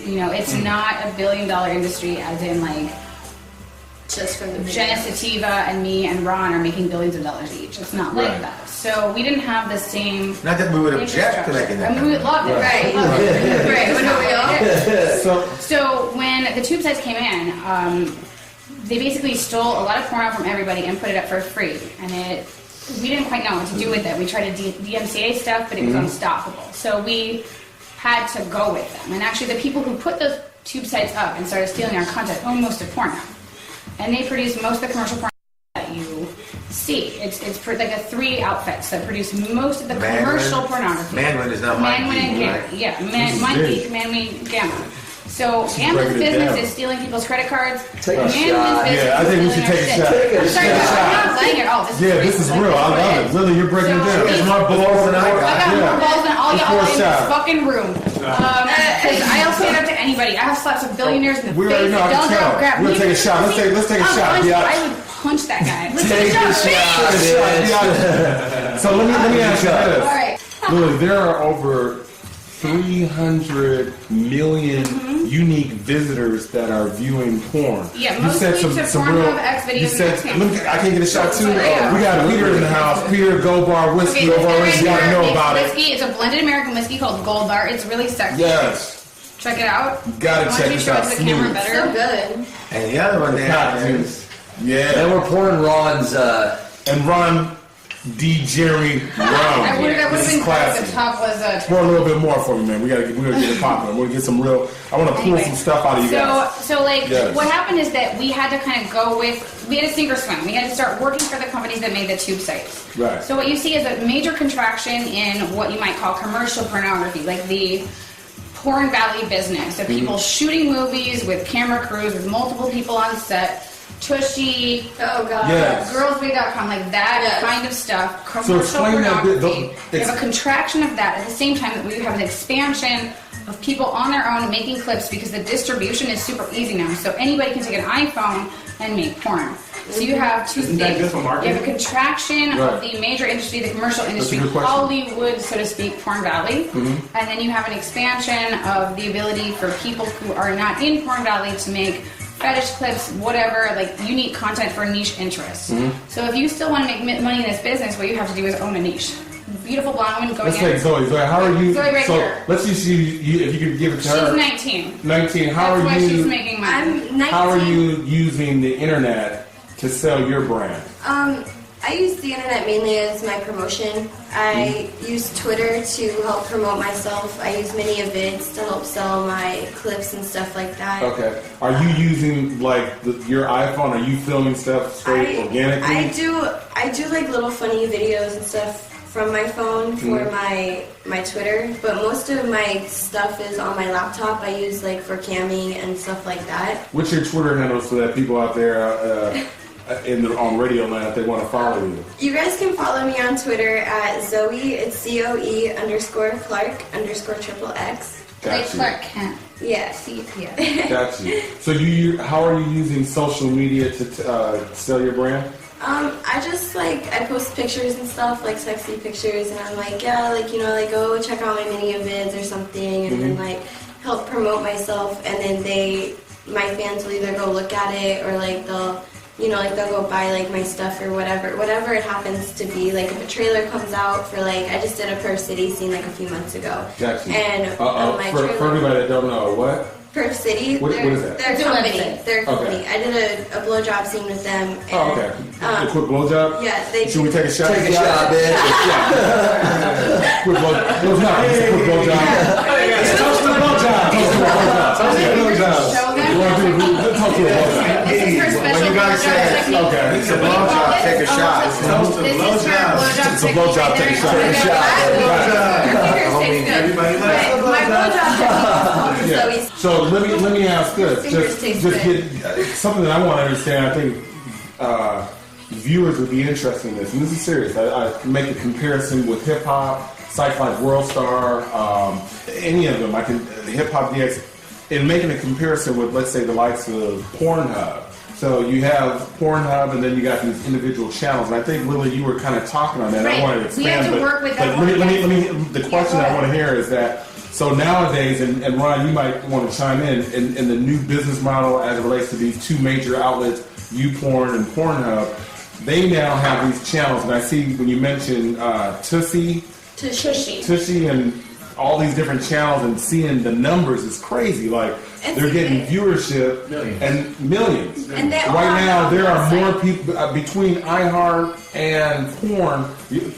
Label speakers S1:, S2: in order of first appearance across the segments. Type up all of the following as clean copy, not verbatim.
S1: You know, it's not a billion-dollar industry as in like
S2: just from the
S1: Jenna Sativa and me and Ron are making billions of dollars each. It's not like that. So we didn't have the same.
S3: Not that we would object to making that.
S1: I mean, we would love it, right? Right. So when the tube sites came in, they basically stole a lot of porn out from everybody and put it up for free. And we didn't quite know what to do with it. We tried to DMCA stuff, but it was unstoppable. So we had to go with them. And actually, the people who put those tube sites up and started stealing our content own most of Pornhub. And they produce most of the commercial porn that you see. It's like a 3 outfits that produce most of the commercial pornography.
S3: Manwin is not
S1: Manwin and Gamma.
S3: right?
S1: Yeah, Mangeek, Manwin, Gamma. So Gamma's business is stealing people's credit cards.
S4: Take a shot.
S5: Yeah, I think we should take a shot.
S1: I'm sorry, I'm not playing at all.
S5: This is real. I love it. Really, you're breaking it down.
S3: It's more balls than I got.
S1: I got more balls than all y'all in this
S5: shot.
S1: fucking room. Because I'll stand up to anybody. I have slaps of billionaires in the
S5: We
S1: face.
S5: already know. I can tell. We're gonna take a shot. Let's take a shot.
S1: I would punch that guy. Let's
S4: Take a shot.
S5: So let me ask you this.
S1: All right.
S5: Lily, there are over 300 million unique visitors that are viewing porn.
S1: Yeah,
S5: You
S1: mostly
S5: said
S1: to Pornhub, X videos,
S5: You said,
S1: and X
S5: let me, I can get a shot too.
S1: Yeah.
S5: We got Peter in the house. Peter Gold Bar Whiskey. Gold Bar Whiskey. You gotta know about it.
S1: Whiskey. It's a blended American whiskey called Gold Bar. It's really sexy.
S5: Yes.
S1: Check it out.
S5: Gotta check this out.
S1: Why don't you show it to the camera
S5: Smooth.
S1: better?
S2: So good.
S3: And the other one there is
S5: Yeah.
S4: And we're pouring Ron's.
S5: And Ron D. Jerry Ron.
S1: I would have
S5: This is
S1: been glad if the
S5: classy.
S1: top was
S5: Pour a little bit more for me, man. We're gonna get it popping. We're gonna get some real. I want to pull some stuff out of you guys.
S1: So like,
S5: Yes.
S1: what happened is that we had to kind of go with, we had to sink or swim. We had to start working for the companies that made the tube sites.
S5: Right.
S1: So what you see is a major contraction in what you might call commercial pornography, like the Porn Valley business of people shooting movies with camera crews with multiple people on set. Tushy,
S2: Oh god.
S5: Yes.
S1: girlsway.com, like that
S2: Yes.
S1: kind of stuff.
S5: So
S1: Commercial
S5: explain that
S1: pornography.
S5: bit,
S1: We have a contraction of that at the same time that we have an expansion of people on their own making clips because the distribution is super easy now. So anybody can take an iPhone and make porn. So you have two
S5: Isn't that
S1: things.
S5: good for marketing?
S1: You have a contraction
S5: Right.
S1: of the major industry, the commercial industry,
S5: good question.
S1: Hollywood, so to speak, Porn Valley. And then you have an expansion of the ability for people who are not in Porn Valley to make fetish clips, whatever, like unique content for niche interests. So if you still want to make money in this business, what you have to do is own a niche. Beautiful blonde woman going
S5: Let's take
S1: in.
S5: Zoe. Zoe, how are you?
S1: Zoe right
S5: so
S1: here.
S5: let's just you if you could give it to
S1: She's
S5: her.
S1: 19.
S5: 19. How
S1: That's why
S5: are
S1: she's
S5: you?
S1: making money.
S2: I'm 19.
S5: How are you using the internet to sell your brand?
S2: I use the internet mainly as my promotion. I use Twitter to help promote myself. I use many vids to help sell my clips and stuff like that.
S5: Okay. Are you using like your iPhone? Are you filming stuff straight organically?
S2: I do like little funny videos and stuff from my phone for my Twitter, but most of my stuff is on my laptop. I use like for camming and stuff like that.
S5: What's your Twitter handle so that people out there on Radio Land, if they want to follow you?
S2: You guys can follow me on Twitter at Zoe. It's Zoe_Clark_XXX.
S1: Like
S5: Got you.
S1: Clark Kent.
S2: Yeah.
S1: Yeah.
S5: Got you. So how are you using social media to sell your brand?
S2: I just I post pictures and stuff, like sexy pictures, and I'm like, yeah, like, you know, like, go check out my mini vids or something, and then like help promote myself, and then my fans will either go look at it or like they'll go buy like my stuff or whatever it happens to be. Like if a trailer comes out for like, I just did a Perf City scene like a few months ago.
S5: Got you.
S2: And my
S5: for
S2: trailer,
S5: everybody that don't know, what?
S2: Perf City,
S5: What is that?
S2: They're a
S1: It's a
S2: company.
S1: website.
S2: They're a company.
S5: Okay.
S2: I did a blowjob scene with them. And,
S5: Oh, okay. A quick blowjob?
S2: Yeah, they
S5: Should we take a shot?
S4: Take a shot, bitch.
S5: Quick blowjob. Quick blowjob. Toast to the blowjob. Toast to the blowjob. Toast to the blowjob.
S1: Show them.
S5: You want to do toast to the blowjob?
S1: This is her special
S3: When you guys
S1: blowjob
S3: say,
S1: technique.
S5: okay.
S3: It's a blowjob, take a shot. It's toast to the
S1: This is her
S3: blowjob.
S1: blowjob
S5: It's a blowjob, take a shot.
S1: technique.
S5: Take a shot.
S3: Everybody likes a
S2: My blowjob technique is
S5: Yeah.
S2: Zoe's.
S5: So let me ask this.
S2: Fingers taste
S5: Just
S2: good.
S5: get something that I want to understand. I think viewers would be interested in this, and this is serious. I make a comparison with hip hop, sites like World Star, any of them. I can Hip Hop DX, and making a comparison with, let's say, the likes of Pornhub. So you have Pornhub, and then you got these individual channels. And I think, Lily, you were kind of talking on that.
S1: Right.
S5: I wanted to
S1: We
S5: expand,
S1: have to work with that
S5: but let me.
S1: one.
S5: The question I want to hear is that. So nowadays, and Ron, you might want to chime in the new business model as it relates to these two major outlets, YouPorn and Pornhub, they now have these channels. And I see when you mentioned Tushy and all these different channels and seeing the numbers is crazy. Like, they're getting viewership and millions.
S2: And they all
S5: right now,
S2: have
S5: there are
S2: website.
S5: more people between iHeart and porn.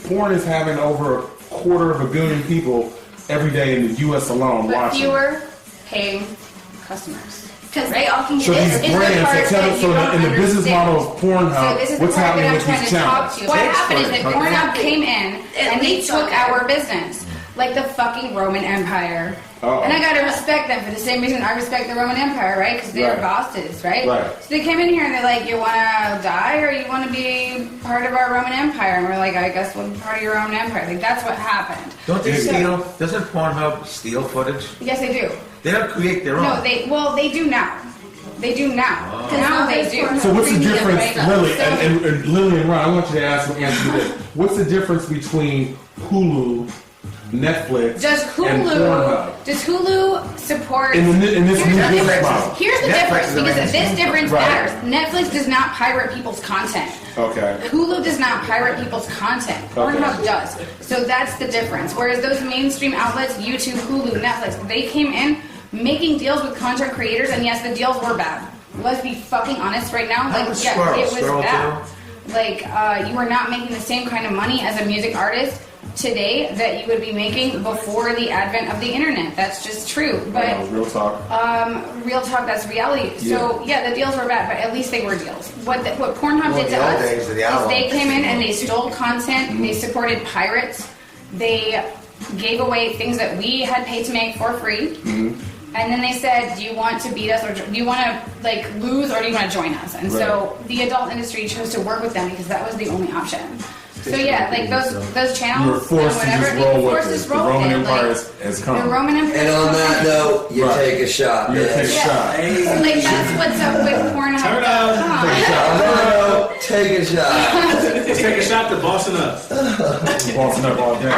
S5: Porn is having over 250 million people every day in the U.S. alone
S1: But
S5: watching.
S1: fewer paying customers.
S2: Because they all can
S5: So
S2: get
S5: these
S1: It's the
S5: brands,
S1: part
S5: that tell
S1: that
S5: us, so
S1: you don't
S5: in the business
S1: understand.
S5: model of Pornhub,
S1: So this is the
S5: what's
S1: part
S5: happening
S1: that I'm
S5: with
S1: trying
S5: these
S1: to talk
S5: channels?
S1: to you. What happened is that Pornhub
S2: Exactly.
S1: came in
S2: It
S1: and they
S2: leads
S1: took
S2: on
S1: our
S2: it.
S1: business. Like the fucking Roman Empire.
S5: Uh-oh.
S1: And I gotta respect them for the same reason I respect the Roman Empire, right? Because they're
S5: Right.
S1: bosses, right?
S5: Right.
S1: So they came in here and they're like, you wanna die or you wanna be part of our Roman Empire? And we're like, I guess we'll be part of your Roman Empire. Like, that's what happened.
S3: Don't they
S5: Yeah.
S3: steal? Doesn't Pornhub steal footage?
S1: Yes, they do.
S3: They don't create their own.
S1: No, they do now. They do now. Now they do.
S5: So what's the
S1: Premium,
S5: difference,
S1: right?
S5: Lily,
S1: So-
S5: and Lily and Ron, I want you to answer this. What's the difference between Hulu, Netflix,
S1: Does
S5: and Pornhub?
S1: Hulu support?
S5: In this
S1: Here's
S5: new
S1: the
S5: business
S1: difference.
S5: model.
S1: Here's the
S3: Netflix
S1: difference
S3: is
S1: because
S3: amazing.
S1: this difference
S5: Right.
S1: matters. Netflix does not pirate people's content.
S5: Okay.
S1: Hulu does not pirate people's content. Pornhub does. So that's the difference. Whereas those mainstream outlets, YouTube, Hulu, Netflix, they came in making deals with content creators, and yes, the deals were bad. Let's be fucking honest right now. Like,
S3: was
S1: yeah,
S3: Squirrel?
S1: it was
S3: Squirrel
S1: bad.
S3: too?
S1: Like, you are not making the same kind of money as a music artist today that you would be making before the advent of the internet. That's just true. But
S5: Real talk.
S1: real talk, that's reality. So yeah, the deals were bad, but at least they were deals. What Pornhub
S3: Well,
S1: did to
S3: the old
S1: us
S3: days of the
S1: is
S3: album.
S1: they came in and they stole content. They supported pirates. They gave away things that we had paid to make for free. And then they said, do you want to beat us or do you want to like lose or do you want to join us? And so the adult industry chose to work with them because that was the only option. So yeah, like those channels
S5: You were forced
S1: and
S5: to
S1: whatever,
S5: just roll
S1: they were
S5: with
S1: forced
S5: it.
S1: to
S5: The
S1: roll with
S5: Roman
S1: it.
S5: Empire
S1: Like,
S5: has come.
S1: the Roman Empire.
S4: And on that note, you
S5: Right.
S4: take a shot,
S5: You take a
S4: bitch.
S5: shot.
S1: Like that's what's up with
S6: Turn up.
S1: Pornhub.com.
S4: No, take a shot.
S6: Let's take a shot to Boston up.
S5: Bossing up all day.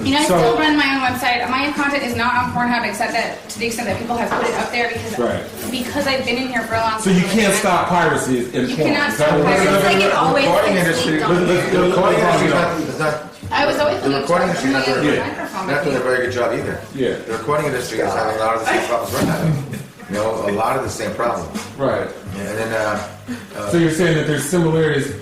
S1: You know, I
S5: So-
S1: still run my own website. My content is not on Pornhub, except that to the extent that people have put it up there because I've been in here for a long time.
S5: So you can't stop piracy in
S1: You
S5: porn.
S1: cannot
S5: Is that
S1: stop
S5: what we're
S1: piracy.
S5: saying?
S1: It's like it always
S3: recording
S1: gets
S3: industry,
S1: leaked on.
S3: the recording industry is not,
S1: I was always
S3: the recording industry is not doing,
S5: Yeah.
S1: microphone.
S3: not doing a very good job either.
S5: Yeah.
S3: The recording industry is having a lot of the same problems we're having. You know, a lot of the same problems.
S5: Right.
S3: And then,
S5: So you're saying that there's similarities.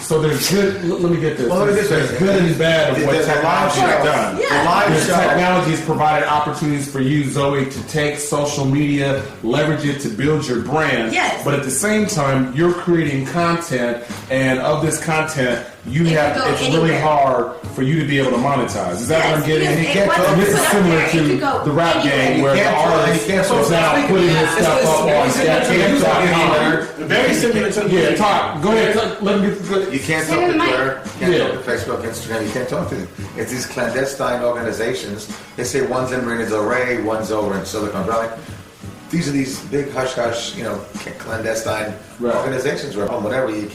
S5: So there's good. Let me get this.
S3: Well, let me get this.
S5: There's good and bad of what
S3: There's a live
S5: technology has
S3: show.
S5: done.
S3: The live
S5: There's
S3: show.
S5: technology has provided opportunities for you, Zoe, to take social media, leverage it to build your brand.
S2: Yes.
S5: But at the same time, you're creating content, and of this content, you
S2: It
S5: have.
S2: can go
S5: It's really
S2: anywhere.
S5: hard for you to be able to monetize. Is that what I'm
S2: Yes,
S5: getting?
S2: because
S5: And you
S2: it
S5: can't
S2: wasn't
S5: and this is
S2: put up
S5: similar
S2: there. It
S5: to
S2: could go
S5: the rap
S2: anywhere.
S5: game,
S3: You
S5: where the
S3: can't-
S5: artist
S3: you can't-
S5: is now putting his stuff up on Snapchat.com.
S6: Very similar to
S5: Yeah, talk. Go ahead. Let me get.
S3: you can't
S1: Say
S3: talk
S1: to
S3: to
S1: Mike.
S3: Twitter, you can't
S5: Yeah.
S3: talk to Facebook, Instagram, you can't talk to them. It's these clandestine organizations. They say one's in Marina Del Rey, one's over in Silicon Valley. These are these big hush-hush, you know, clandestine
S5: Right.
S3: organizations where whatever you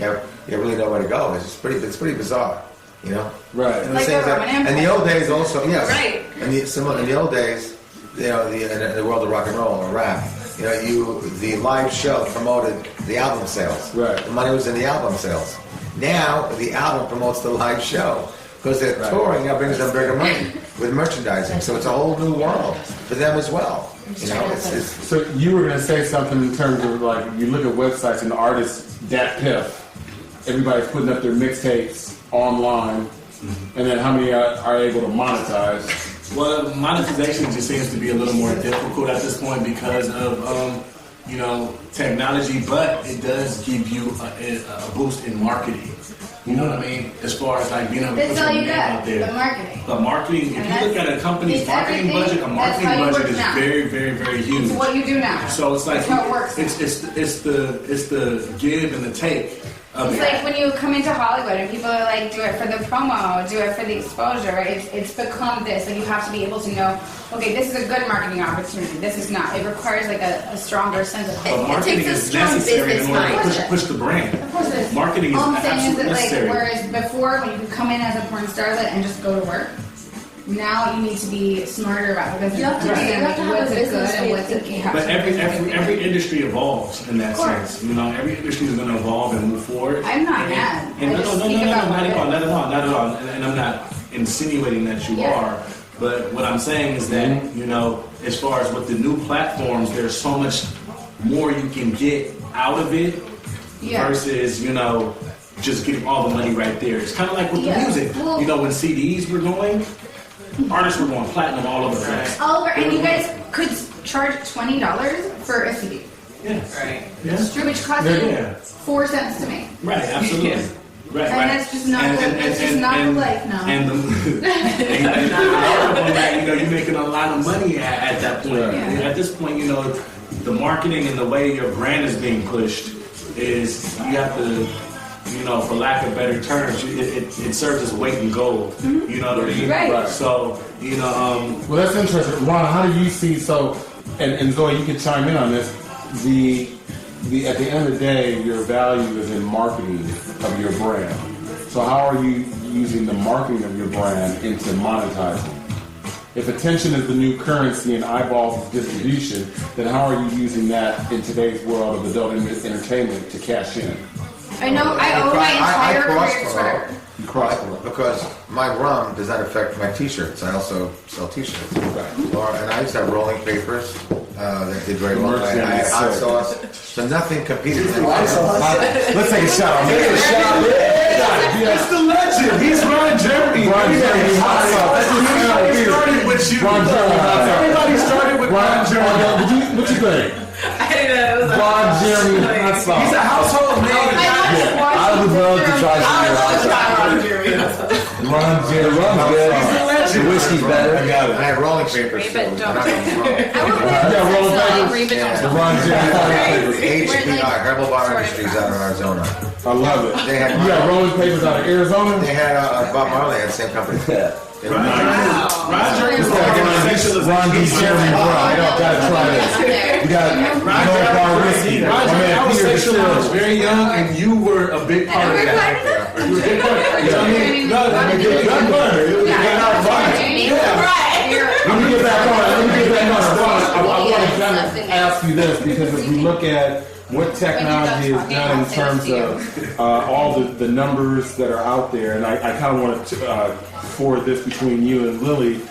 S3: really know where to go. It's pretty bizarre, you know.
S5: Right.
S3: And
S1: Like
S3: same
S1: the
S3: thing-
S1: Roman Empire.
S3: in the old days also, yes.
S2: Right.
S3: In the old days, you know, in the world of rock and roll or rap, you know, the live show promoted the album sales.
S5: Right.
S3: The money was in the album sales. Now the album promotes the live show because they're
S5: Right.
S3: touring. Now brings them bigger money with merchandising. So it's a whole new world for them as well. You know, it's
S5: So you were going to say something in terms of like you look at websites and the artists Dat Piff, everybody's putting up their mixtapes online, and then how many are able to monetize?
S6: Well, monetization just seems to be a little more difficult at this point because of technology, but it does give you a boost in marketing. You know what I mean? As far as like being able to
S1: That's
S6: put
S1: all
S6: your
S1: you
S6: name
S1: got.
S6: out there.
S1: The marketing.
S6: But marketing,
S1: And
S6: if you look
S1: that's-
S6: at a company's
S1: it's
S6: marketing
S1: everything.
S6: budget, a
S1: That's
S6: marketing
S1: how you
S6: budget
S1: work
S6: is
S1: now.
S6: very, very, very huge.
S1: It's what you do now.
S6: So it's like
S1: That's how it works.
S6: it's the give and the take of
S1: It's
S6: it.
S1: like when you come into Hollywood and people are like, do it for the promo, do it for the exposure. It's become this. Like you have to be able to know, okay, this is a good marketing opportunity. This is not. It requires like a stronger sense of
S6: But
S1: hope.
S6: marketing
S2: takes a
S6: is
S2: strong
S6: necessary
S2: business
S6: in order to
S2: mind.
S6: push the brand.
S1: Of course it is.
S6: Marketing is
S1: All I'm saying is
S6: absolutely
S1: that like,
S6: necessary.
S1: whereas before when you could come in as a porn starlet and just go to work, now you need to be smarter about because
S2: You have to have a
S1: what's
S2: business
S1: good and
S2: way of
S1: what's a
S2: thinking.
S6: But every industry evolves in that sense. You know, every industry is going to evolve and move forward.
S1: I'm not
S6: And-
S1: mad.
S6: And
S1: I
S6: no,
S1: just
S6: no,
S1: think
S6: no, no,
S1: about
S6: not
S1: what
S6: at all,
S1: it-
S6: not at all, not at all. And I'm not insinuating that you
S1: Yeah.
S6: are. But what I'm saying is that, you know, as far as with the new platforms, there's so much more you can get out of it
S1: Yeah.
S6: versus, you know, just getting all the money right there. It's kind of like with the
S1: Yeah.
S6: music.
S1: Well-
S6: You know, when CDs were going, artists were going platinum all over the place.
S1: Oliver, and you
S6: They were-
S1: guys could charge $20 for a CD,
S6: Yeah.
S7: Right.
S6: Yeah.
S1: which cost
S6: Yeah.
S1: you 4 cents to make.
S6: Right, absolutely. Right,
S1: And
S6: right.
S1: that's just not that's just not the life now.
S6: And you know, you're making a lot of money at that point.
S1: Yeah.
S6: At this point, you know, the marketing and the way your brand is being pushed is you have to, you know, for lack of better terms, it serves as weight in gold. You know what I mean?
S1: Right.
S6: So, you know,
S5: Well, that's interesting. Ron, how do you see, and Zoe, you can chime in on this, at the end of the day, your value is in marketing of your brand. So how are you using the marketing of your brand into monetizing? If attention is the new currency and eyeballs is distribution, then how are you using that in today's world of adult entertainment to cash in?
S1: I know I owe my entire career to Twitter.
S5: You cross the line.
S3: Because my rum does not affect my t-shirts. I also sell t-shirts. And I used to have rolling papers that did very well. I had hot sauce. So nothing competed with
S5: Let's take a shot on
S4: Take a
S5: this.
S4: shot.
S6: that's the legend. He's Ron Jeremy.
S5: Ron Jeremy, hot sauce. That's just
S6: Everybody started with you.
S5: Ron Jeremy, hot sauce.
S6: Everybody started with Ron Jeremy.
S5: What you think?
S7: I didn't know it was a
S5: Ron Jeremy, hot
S6: He's
S5: sauce.
S6: a household name.
S4: I would love to try some of your hot sauce.
S7: Ron Jeremy.
S5: Ron
S4: The
S5: Jeremy.
S4: rum's good. The whiskey's
S5: I
S4: better.
S5: got
S3: I
S5: it.
S3: had rolling papers
S7: Read
S3: too.
S7: it, don't
S3: But I was wrong.
S5: Yeah, roll papers.
S7: Read it,
S3: Yeah.
S5: The
S7: don't.
S5: Ron Jeremy.
S3: HBR, Herbal Bar Industries out of Arizona.
S5: I love it.
S3: They had
S5: You got rolling papers out of Arizona?
S3: They had Bob Marley had the same company.
S4: Yeah.
S6: Ron Jeremy is
S5: Ron D. Jeremy, bro. Y'all gotta try this. You got Gold Bar Whiskey. My man
S6: I was
S5: Peter
S6: sexual when I was
S5: Distillery.
S6: very young, and you were a big part of that. You were a big part. You know what I mean? No, I mean, you're not butter. You're not butter.
S5: Let me get back on. I want to ask you this because if we look at what technology has done in terms of all the numbers that are out there, and I kind of want to forward this between you and Lily.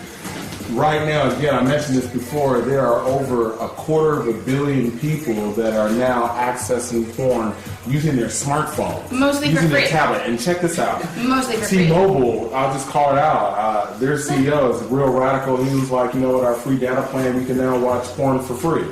S5: Right now, again, I mentioned this before, there are over 250 million people that are now accessing porn using their smartphone.
S1: Mostly for
S5: using their
S1: free.
S5: tablet. And check this out.
S1: Mostly for free.
S5: T-Mobile, I'll just call it out. Their CEO is real radical. He was like, you know what, our free data plan, we can now watch porn for free.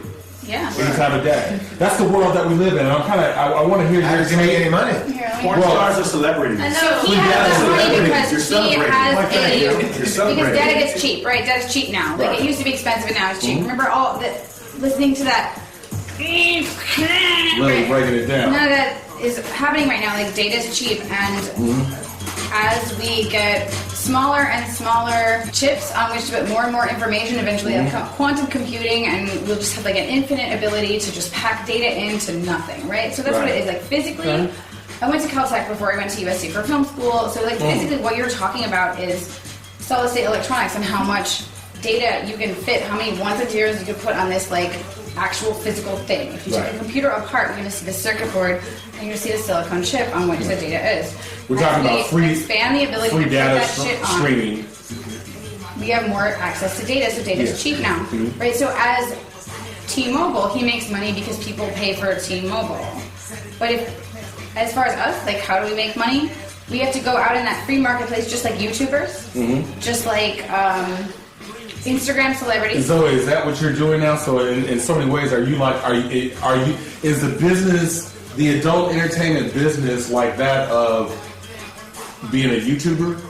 S1: Yeah.
S5: Any time of day. That's the world that we live in. And I want to hear
S3: How
S5: your
S3: does he make any money?
S1: Here, let me-
S6: Porn stars are celebrities.
S1: So he
S6: Yeah,
S1: has this money
S6: celebrity.
S1: because
S6: You're
S1: he
S6: celebrating.
S1: has
S6: Why can't you?
S1: a
S6: You're
S1: because
S6: celebrating.
S1: data gets cheap, right? Data's cheap now. Like it used to be expensive, and now it's cheap. Remember all the listening to that.
S5: Lily breaking it down.
S1: None of that is happening right now. Like data's cheap, and as we get smaller and smaller chips on which to put more and more information, eventually like quantum computing, and we'll just have like an infinite ability to just pack data into nothing, right? So that's what it is. Like physically, I went to Caltech before I went to USC for film school. So like physically, what you're talking about is solid state electronics and how much data you can fit, how many ones and zeros you can put on this like actual physical thing. If you take a computer apart, you're going to see the circuit board and you're going to see the silicon chip on which the data is.
S5: We're talking
S1: As
S5: about
S1: we expand the ability to
S5: free
S1: put
S5: data
S1: that shit on.
S5: streaming.
S1: We have more access to data, so data's cheap now, right? So as T-Mobile, he makes money because people pay for T-Mobile. But if, as far as us, like how do we make money? We have to go out in that free marketplace, just like YouTubers, just like Instagram celebrities.
S5: Zoe, is that what you're doing now? So in so many ways, are you is the business, the adult entertainment business like that of being a YouTuber?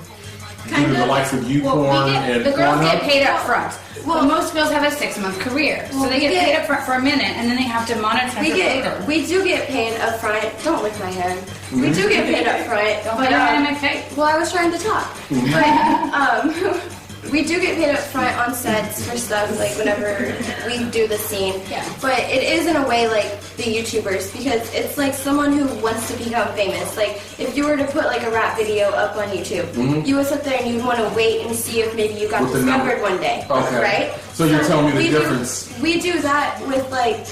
S5: Due to the likes of YouPorn and
S1: the girls get
S5: Pornhub?
S1: paid up front. Well, most girls have a 6-month career, so they get paid up front for a minute, and then they have to monetize it later.
S2: We do get paid up front. Don't lick my hair. We do get paid up front.
S1: Don't
S2: But,
S1: put your hand in my face.
S2: well, I was trying to talk. But we do get paid up front on sets for stuff, like whenever we do the scene.
S1: Yeah.
S2: But it is in a way like the YouTubers, because it's like someone who wants to become famous. Like if you were to put like a rap video up on YouTube, you would sit there and you'd want to wait and see if maybe you got
S5: With the
S2: discovered
S5: number.
S2: one day.
S5: Okay.
S2: Right?
S5: So you're telling me the
S2: we
S5: difference.
S2: We do that with like